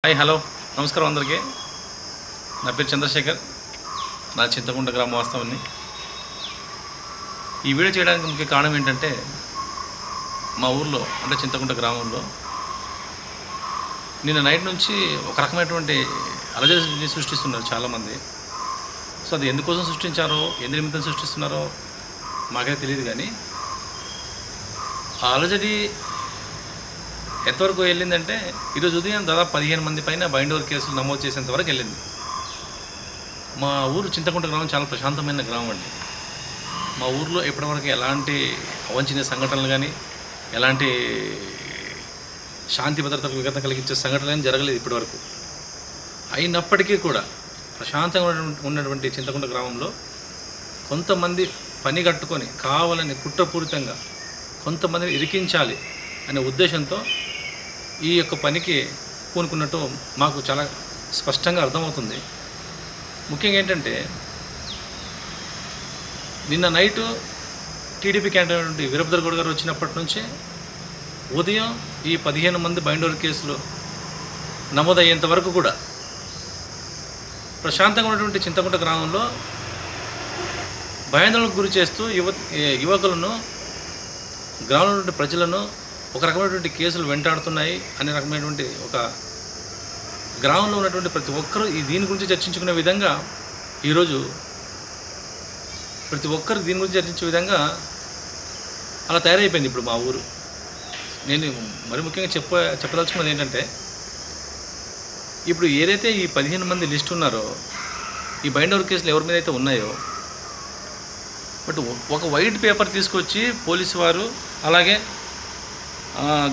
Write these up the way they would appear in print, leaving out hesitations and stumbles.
Hi hello నమస్కారం అందరికీ. నా పేరు చంద్రశేఖర్. నా చింతకుంట గ్రామ వాస్తవాన్ని. ఈ వీడియో చేయడానికి ముఖ్య కారణం ఏంటంటే, మా ఊర్లో అంటే చింతకుంట గ్రామంలో నిన్న నైట్ నుంచి ఒక రకమైనటువంటి అలజడిని సృష్టిస్తున్నారు చాలామంది. సో అది ఎందుకోసం సృష్టించారో, ఎందు నిమిత్తం సృష్టిస్తున్నారో మాకైతే తెలియదు. కానీ ఆ అలజడి ఎంతవరకు వెళ్ళిందంటే, ఈరోజు ఉదయం దాదాపు 15 మంది పైన బైండ్ కేసులు నమోదు చేసేంతవరకు వెళ్ళింది. మా ఊరు చింతకుంట గ్రామం చాలా ప్రశాంతమైన గ్రామం అండి. మా ఊర్లో ఇప్పటివరకు ఎలాంటి అవంచనీయ సంఘటనలు కానీ, ఎలాంటి శాంతి భద్రతకు విఘాతం కలిగించే సంఘటనలు కానీ జరగలేదు ఇప్పటివరకు. అయినప్పటికీ కూడా ప్రశాంతంగా ఉన్నటువంటి చింతకుంట గ్రామంలో కొంతమంది పని కట్టుకొని కావాలని కుట్రపూరితంగా కొంతమందిని ఇరికించాలి అనే ఉద్దేశంతో ఈ యొక్క పనికి పూనుకున్నట్టు మాకు చాలా స్పష్టంగా అర్థమవుతుంది. ముఖ్యంగా ఏంటంటే, నిన్న night TDP candidate Veerabhadra Goud గారు వచ్చినప్పటి నుంచి ఉదయం ఈ 15 మంది బైండోర్ కేసులు నమోదయ్యేంత వరకు కూడా ప్రశాంతంగా ఉన్నటువంటి చింతకుంట గ్రామంలో భయాందోళనకు గురి చేస్తూ యువకులను, గ్రామంలో ఉన్నటువంటి ప్రజలను ఒక రకమైనటువంటి కేసులు వెంటాడుతున్నాయి అనే రకమైనటువంటి ఒక గ్రామంలో ఉన్నటువంటి ప్రతి ఒక్కరూ దీని గురించి చర్చించుకునే విధంగా ఈరోజు ప్రతి ఒక్కరు దీని గురించి చర్చించే విధంగా అలా తయారైపోయింది ఇప్పుడు మా ఊరు. నేను మరి ముఖ్యంగా చెప్పదలుచుకున్నది ఏంటంటే, ఇప్పుడు ఏదైతే ఈ 15 మంది లిస్ట్ ఉన్నారో, ఈ బైండోర్ కేసులు ఎవరి మీద అయితే ఉన్నాయో, బట్ ఒక వైట్ పేపర్ తీసుకొచ్చి పోలీసు వారు అలాగే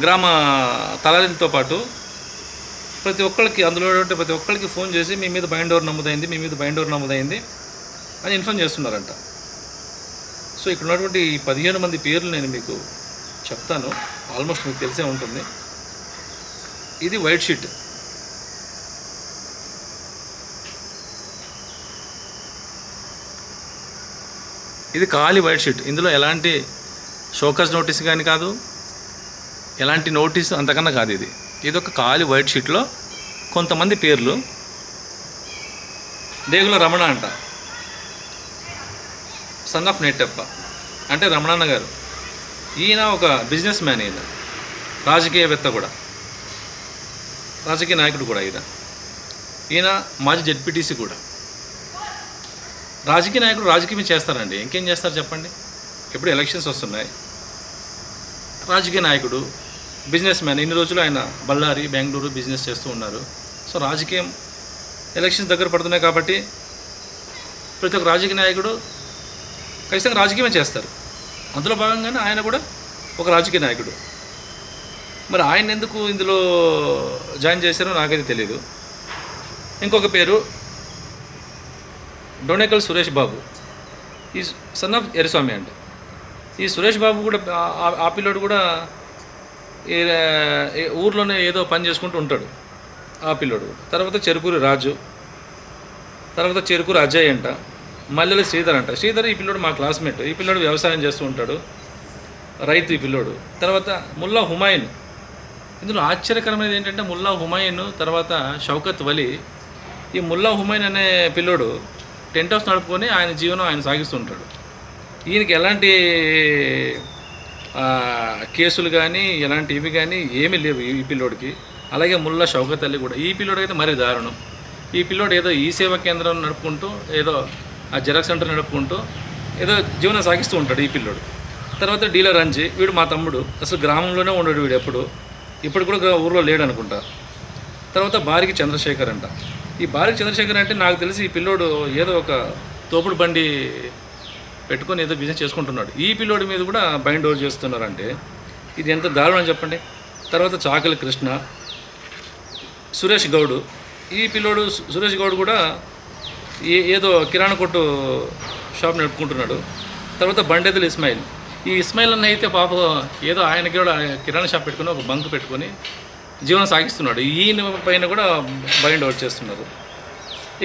గ్రామ తలారీలతో పాటు ప్రతి ఒక్కరికి, అందులో ప్రతి ఒక్కరికి ఫోన్ చేసి మీ మీద బైండోర్ నమోదైంది అని ఇన్ఫార్మ్ చేస్తున్నారంట. సో ఇక్కడ ఉన్నటువంటి ఈ 15 మంది పేర్లు నేను మీకు చెప్తాను. ఆల్మోస్ట్ మీకు తెలిసే ఉంటుంది. ఇది వైట్ షీట్. ఇది ఖాళీ వైట్ షీట్. ఇందులో ఎలాంటి షోకాస్ నోటీస్ కానీ కాదు, ఎలాంటి నోటీసు అంతకన్నా కాదు. ఇది ఒక ఖాళీ వైట్ షీట్లో కొంతమంది పేర్లు. దేగుల రమణ అంట, సన్ ఆఫ్ నెట్టప్ప అంటే రమణన్న గారు. ఈయన ఒక బిజినెస్ మ్యాన్, ఈయన రాజకీయవేత్త కూడా, రాజకీయ నాయకుడు కూడా. ఈయన మాజీ జెడ్పీటీసీ కూడా. రాజకీయ నాయకుడు రాజకీయం చేస్తారండి, ఇంకేం చేస్తారు చెప్పండి. ఎప్పుడు ఎలక్షన్స్ వస్తున్నాయి. రాజకీయ నాయకుడు, బిజినెస్ మ్యాన్. ఇన్ని రోజులు ఆయన బళ్ళారి, బెంగళూరు బిజినెస్ చేస్తూ ఉన్నారు. సో రాజకీయం, ఎలక్షన్స్ దగ్గర పడుతున్నాయి కాబట్టి ప్రతి ఒక్క రాజకీయ నాయకుడు ఖచ్చితంగా రాజకీయమే చేస్తారు. అందులో భాగంగానే ఆయన కూడా ఒక రాజకీయ నాయకుడు. మరి ఆయన ఎందుకు ఇందులో జాయిన్ చేశారో నాకైతే తెలియదు. ఇంకొక పేరు డొనేకల్ సురేష్ బాబు, ఈ సన్ ఆఫ్ ఎరస్వామి అండి. ఈ సురేష్ బాబు కూడా, ఆ పిల్లోడు కూడా ఊర్లోనే ఏదో పని చేసుకుంటూ ఉంటాడు ఆ పిల్లోడు. తర్వాత చెరుకూరి రాజు, తర్వాత చెరుకూరి అజయ్ అంట, మల్లెల శ్రీధర్ అంట. శ్రీధర్ ఈ పిల్లోడు మా క్లాస్మేట్. ఈ పిల్లోడు వ్యవసాయం చేస్తూ ఉంటాడు, రైతు ఈ పిల్లోడు. తర్వాత ముల్లా హుమాయూన్. ఇందులో ఆశ్చర్యకరమైనది ఏంటంటే, ముల్లా హుమాయూన్ తర్వాత షౌకత్ వలి. ఈ ముల్లా హుమాయూన్ అనే పిల్లోడు టెంట్ హౌస్ నడుపుకొని ఆయన జీవనం ఆయన సాగిస్తుంటాడు. ఈయనకి ఎలాంటి కేసులు కానీ, ఎలాంటి ఇవి కానీ ఏమీ లేవు ఈ పిల్లోడికి. అలాగే ముల్లా షౌకత్ అలీ కూడా. ఈ పిల్లోడు అయితే మరీ దారుణం. ఈ పిల్లోడు ఏదో ఈ సేవా కేంద్రం నడుపుకుంటూ, ఏదో ఆ జిరాక్స్ సెంటర్ నడుపుకుంటూ ఏదో జీవనం సాగిస్తూ ఉంటాడు ఈ పిల్లోడు. తర్వాత డీలర్ అంజి, వీడు మా తమ్ముడు. అసలు గ్రామంలోనే ఉండడు వీడు ఇప్పుడు కూడా ఊర్లో లేడు అనుకుంటా. తర్వాత బారికి చంద్రశేఖర్ అంట. ఈ బారికి చంద్రశేఖర్ అంటే నాకు తెలిసి ఈ పిల్లోడు ఏదో ఒక తోపుడు బండి పెట్టుకొని ఏదో బిజినెస్ చేసుకుంటున్నాడు. ఈ పిల్లోడి మీద కూడా బైండ్ ఓవర్ చేస్తున్నారంటే ఇది ఎంత దారుణం చెప్పండి. తర్వాత చాకలి కృష్ణ, సురేష్ గౌడ్. ఈ పిల్లోడు సురేష్ గౌడ్ కూడా ఏదో కిరాణా కొట్టు షాప్ నడుపుకుంటున్నాడు. తర్వాత బండెదులు ఇస్మాయిల్. ఈ ఇస్మాయిల్ అన్న అయితే పాప ఏదో ఆయనకి కూడా కిరాణా షాప్ పెట్టుకుని ఒక బంక్ పెట్టుకొని జీవనం సాగిస్తున్నాడు. ఈయన పైన కూడా బైండ్ ఓవర్ చేస్తున్నారు.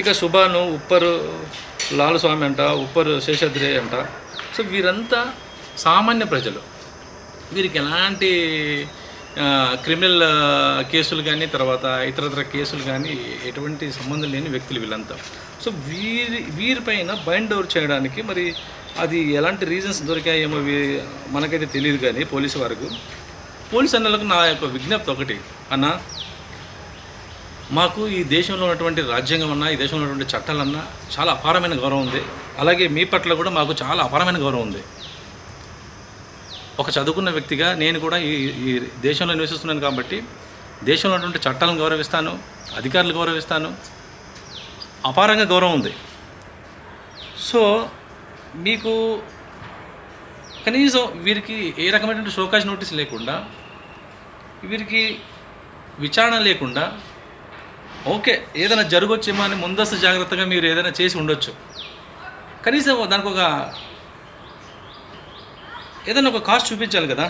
ఇక సుబాను, ఉప్పరు లాలస్వామి అంట, ఉప్పరు శేషాద్రి అంట. సో వీరంతా సామాన్య ప్రజలు. వీరికి ఎలాంటి క్రిమినల్ కేసులు కానీ తర్వాత ఇతరత్ర కేసులు కానీ ఎటువంటి సంబంధం లేని వ్యక్తులు వీళ్ళంతా. సో వీరిపైన బైండ్ ఓవర్ చేయడానికి మరి అది ఎలాంటి రీజన్స్ దొరికాయేమో మనకైతే తెలియదు. కానీ పోలీసు అన్నలకు నా యొక్క విజ్ఞప్తి ఒకటి, అన్న మాకు ఈ దేశంలో ఉన్నటువంటి రాజ్యాంగం అన్నా, ఈ దేశంలో ఉన్నటువంటి చట్టాలన్నా చాలా అపారమైన గౌరవం ఉంది. అలాగే మీ పట్ల కూడా మాకు చాలా అపారమైన గౌరవం ఉంది. ఒక చదువుకున్న వ్యక్తిగా నేను కూడా ఈ దేశంలో నివసిస్తున్నాను కాబట్టి దేశంలో ఉన్నటువంటి చట్టాలను గౌరవిస్తాను, అధికారులు గౌరవిస్తాను, అపారంగా గౌరవం ఉంది. సో మీకు కనీసం వీరికి ఏ రకమైనటువంటి షోకాజ్ నోటీస్ లేకుండా, వీరికి విచారణ లేకుండా, ఓకే ఏదైనా జరగొచ్చేమో అని ముందస్తు జాగ్రత్తగా మీరు ఏదైనా చేసి ఉండొచ్చు. కనీసం దానికి ఏదైనా ఒక కాస్ట్ చూపించాలి కదా.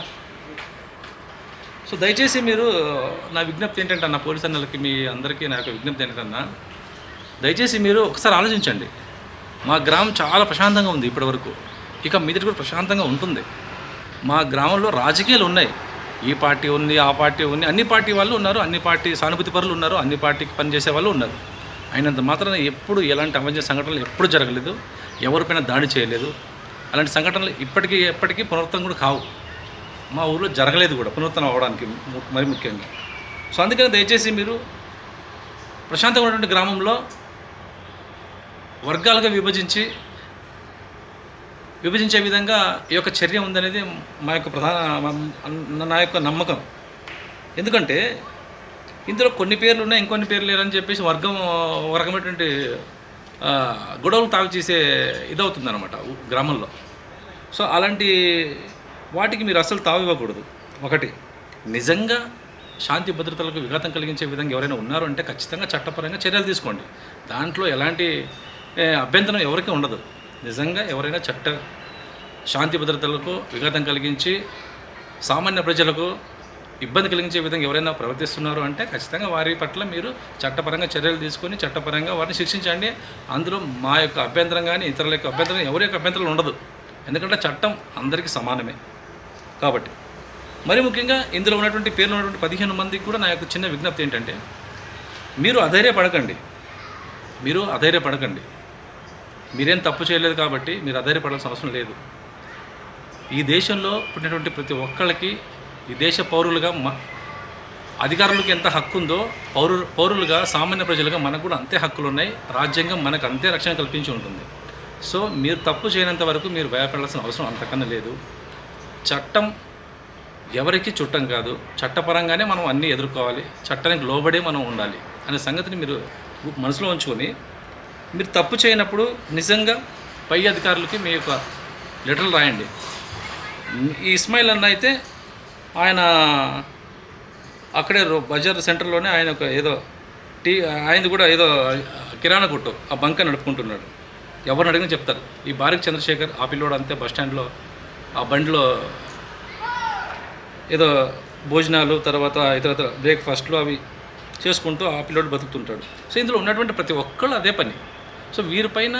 సో దయచేసి మీరు, నా విజ్ఞప్తి ఏంటంటే అన్న పోలీస్ అన్నలకి, మీ అందరికీ నా యొక్క విజ్ఞప్తి ఏంటంటే, దయచేసి మీరు ఒకసారి ఆలోచించండి. మా గ్రామం చాలా ప్రశాంతంగా ఉంది ఇప్పటివరకు, ఇక మీదటి కూడా ప్రశాంతంగా ఉంటుంది. మా గ్రామంలో రాజకీయాలు ఉన్నాయి, ఈ పార్టీ ఉంది, ఆ పార్టీ ఉంది, అన్ని పార్టీ వాళ్ళు ఉన్నారు, అన్ని పార్టీ సానుభూతి పరులు ఉన్నారు, అన్ని పార్టీకి పనిచేసే వాళ్ళు ఉన్నారు. అయినంత మాత్రాన ఎప్పుడు ఎలాంటి అవంజ సంఘటనలు ఎప్పుడు జరగలేదు, ఎవరిపైన దాడి చేయలేదు. అలాంటి సంఘటనలు ఎప్పటికీ పునరుత్నం కూడా కావు. మా ఊళ్ళో జరగలేదు కూడా పునరుత్నం అవ్వడానికి మరి ముఖ్యంగా. సో అందుకని దయచేసి మీరు ప్రశాంతంగా ఉన్నటువంటి గ్రామంలో వర్గాలుగా విభజించే విధంగా ఈ యొక్క చర్య ఉందనేది నా యొక్క నమ్మకం. ఎందుకంటే ఇందులో కొన్ని పేర్లు ఉన్నాయి, ఇంకొన్ని పేర్లు లేరని చెప్పేసి ఒక రకమైనటువంటి గొడవలు తావి చేసే ఇదవుతుంది అనమాట గ్రామంలో. సో అలాంటి వాటికి మీరు అసలు తావు ఇవ్వకూడదు. ఒకటి, నిజంగా శాంతి భద్రతలకు విఘాతం కలిగించే విధంగా ఎవరైనా ఉన్నారు అంటే ఖచ్చితంగా చట్టపరంగా చర్యలు తీసుకోండి. దాంట్లో ఎలాంటి అభ్యంతరం ఎవరికీ ఉండదు. నిజంగా ఎవరైనా శాంతి భద్రతలకు విఘాతం కలిగించి సామాన్య ప్రజలకు ఇబ్బంది కలిగించే విధంగా ఎవరైనా ప్రవర్తిస్తున్నారు అంటే ఖచ్చితంగా వారి పట్ల మీరు చట్టపరంగా చర్యలు తీసుకొని చట్టపరంగా వారిని శిక్షించండి. అందులో మా యొక్క అభ్యంతరం కానీ ఇతరుల యొక్క అభ్యంతరం, ఎవరి యొక్క అభ్యంతరం ఉండదు. ఎందుకంటే చట్టం అందరికీ సమానమే కాబట్టి. మరి ముఖ్యంగా ఇందులో ఉన్నటువంటి పేర్లు ఉన్నటువంటి 15 మందికి కూడా నా యొక్క చిన్న విజ్ఞప్తి ఏంటంటే, మీరు అధైర్యపడకండి. మీరేం తప్పు చేయలేదు కాబట్టి మీరు అధైర్యపడాల్సిన అవసరం లేదు. ఈ దేశంలో పుట్టినటువంటి ప్రతి ఒక్కళ్ళకి, ఈ దేశ పౌరులుగా అధికారులకు ఎంత హక్కు ఉందో పౌరులుగా సామాన్య ప్రజలుగా మనకు కూడా అంతే హక్కులు ఉన్నాయి. రాజ్యాంగం మనకు అంతే రక్షణ కల్పించి ఉంటుంది. సో మీరు తప్పు చేయనంత వరకు మీరు భయపడాల్సిన అవసరం అంతకన్నా లేదు. చట్టం ఎవరికి చుట్టం కాదు. చట్టపరంగానే మనం అన్నీ ఎదుర్కోవాలి, చట్టానికి లోబడే మనం ఉండాలి అనే సంగతిని మీరు మనసులో ఉంచుకొని, మీరు తప్పు చేయనప్పుడు నిజంగా పై అధికారులకి మీ యొక్క లెటర్లు రాయండి. ఈ ఇస్మాయిల్ అన్న అయితే ఆయన అక్కడే బజార్ సెంటర్లోనే ఆయన ఒక ఆయనది కూడా ఏదో కిరాణా కొట్టు, ఆ బంక నడుపుకుంటున్నాడు. ఎవరిని అడిగినా చెప్తారు. ఈ బారిక్ చంద్రశేఖర్ ఆ పిల్లోడు అంతే బస్ స్టాండ్లో ఆ బండిలో ఏదో భోజనాలు తర్వాత ఇతర బ్రేక్ఫాస్ట్లు అవి చేసుకుంటూ ఆ పిల్లోడు బతుకుతుంటాడు. సో ఇందులో ఉన్నటువంటి ప్రతి ఒక్కళ్ళు అదే పని. సో వీరిపైన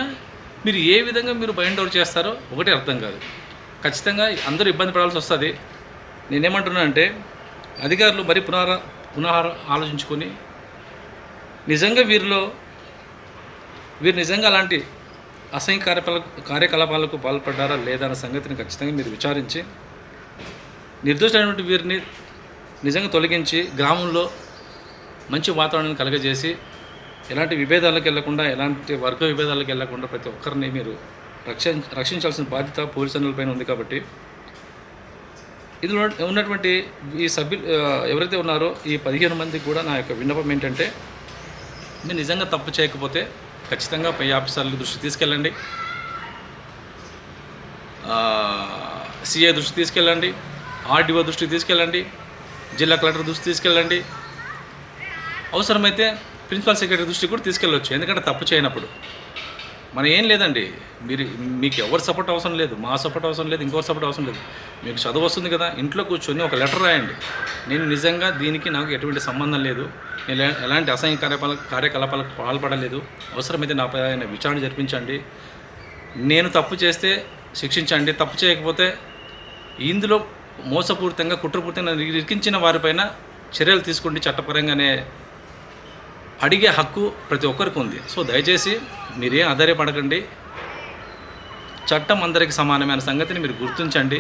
మీరు ఏ విధంగా మీరు బైండ్ ఓవర్ చేస్తారో ఒకటి అర్థం కాదు. ఖచ్చితంగా అందరూ ఇబ్బంది పడాల్సి వస్తుంది. నేనేమంటున్నానంటే అధికారులు మరి పునః ఆలోచించుకొని నిజంగా వీరు నిజంగా అలాంటి అసహ్య కార్యకలాపాలకు పాల్పడ్డారా లేదా అన్న సంగతిని ఖచ్చితంగా మీరు విచారించి నిర్దోషమైనటువంటి వీరిని నిజంగా తొలగించి గ్రామంలో మంచి వాతావరణాన్ని కలగజేసి ఎలాంటి విభేదాలకు వెళ్లకుండా, ఎలాంటి వర్గ విభేదాలకు వెళ్లకుండా ప్రతి ఒక్కరిని మీరు రక్షించాల్సిన బాధ్యత పోలీసులపైన ఉంది. కాబట్టి ఇందులో ఉన్నటువంటి ఈ సభ్యులు ఎవరైతే ఉన్నారో ఈ 15 మందికి కూడా నా యొక్క విన్నపం ఏంటంటే, మీరు నిజంగా తప్పు చేయకపోతే ఖచ్చితంగా పై ఆఫీసర్ల దృష్టి తీసుకెళ్ళండి, సిఐ దృష్టి తీసుకెళ్ళండి, ఆర్డీఓ దృష్టికి తీసుకెళ్ళండి, జిల్లా కలెక్టర్ దృష్టి తీసుకెళ్ళండి, అవసరమైతే ప్రిన్సిపల్ సెక్రటరీ దృష్టికి కూడా తీసుకెళ్ళవచ్చు. ఎందుకంటే తప్పు చేయనప్పుడు మనం ఏం లేదండి, మీకు ఎవరు సపోర్ట్ అవసరం లేదు, మా సపోర్ట్ అవసరం లేదు, ఇంకొకరి సపోర్ట్ అవసరం లేదు. మీకు చదువు వస్తుంది కదా, ఇంట్లో కూర్చొని ఒక లెటర్ రాయండి. నేను నిజంగా దీనికి నాకు ఎటువంటి సంబంధం లేదు, నేను ఎలాంటి అసహ్య కార్యకలాపాలకు పాల్పడలేదు, అవసరమైతే నాపై విచారణ జరిపించండి, నేను తప్పు చేస్తే శిక్షించండి, తప్పు చేయకపోతే ఇందులో మోసపూరితంగా కుట్రపూరితంగా ఇరికించిన వారిపైన చర్యలు తీసుకోండి చట్టపరంగానే అడిగే హక్కు ప్రతి ఒక్కరికి ఉంది. సో దయచేసి మీరేం ఆధారపడకండి. చట్టం అందరికీ సమానమైన సంగతిని మీరు గుర్తించండి.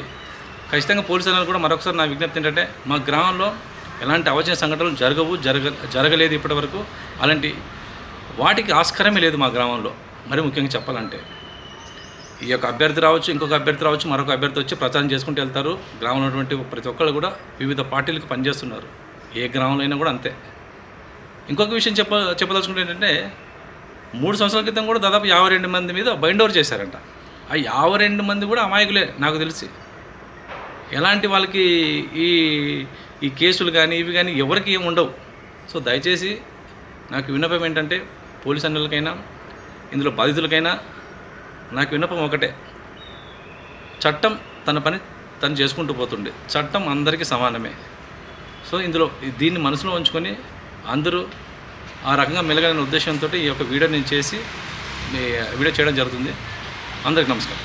ఖచ్చితంగా పోలీసులు కూడా మరొకసారి నా విజ్ఞప్తి ఏంటంటే, మా గ్రామంలో ఎలాంటి అవాంఛనీయ సంఘటనలు జరగలేదు ఇప్పటివరకు. అలాంటి వాటికి ఆస్కారమే లేదు మా గ్రామంలో. మరి ముఖ్యంగా చెప్పాలంటే ఈ యొక్క అభ్యర్థి రావచ్చు, ఇంకొక అభ్యర్థి రావచ్చు, మరొక అభ్యర్థి వచ్చి ప్రచారం చేసుకుంటూ వెళ్తారు. గ్రామంలో ఉన్నటువంటి ప్రతి ఒక్కళ్ళు కూడా వివిధ పార్టీలకు పనిచేస్తున్నారు. ఏ గ్రామంలో అయినా కూడా అంతే. ఇంకొక విషయం చెప్పదలుచుకుంటే ఏంటంటే, 3 సంవత్సరాల క్రితం కూడా దాదాపు 52 మంది మీద బైండ్ ఓవర్ చేశారంట. ఆ 52 మంది కూడా అమాయకులే నాకు తెలిసి. ఎలాంటి వాళ్ళకి ఈ కేసులు కానీ ఇవి కానీ ఎవరికి ఏమి ఉండవు. సో దయచేసి నాకు విన్నపం ఏంటంటే, పోలీస్ అన్నలకైనా ఇందులో బాధితులకైనా నాకు విన్నపం ఒకటే, చట్టం తన పని తను చేసుకుంటూ పోతుండే. చట్టం అందరికీ సమానమే. సో దీన్ని మనసులో ఉంచుకొని అందరూ ఆ రకంగా మెలగాలనే ఉద్దేశంతో ఈ యొక్క వీడియో నేను చేసి వీడియో చేయడం జరుగుతుంది. అందరికీ నమస్కారం.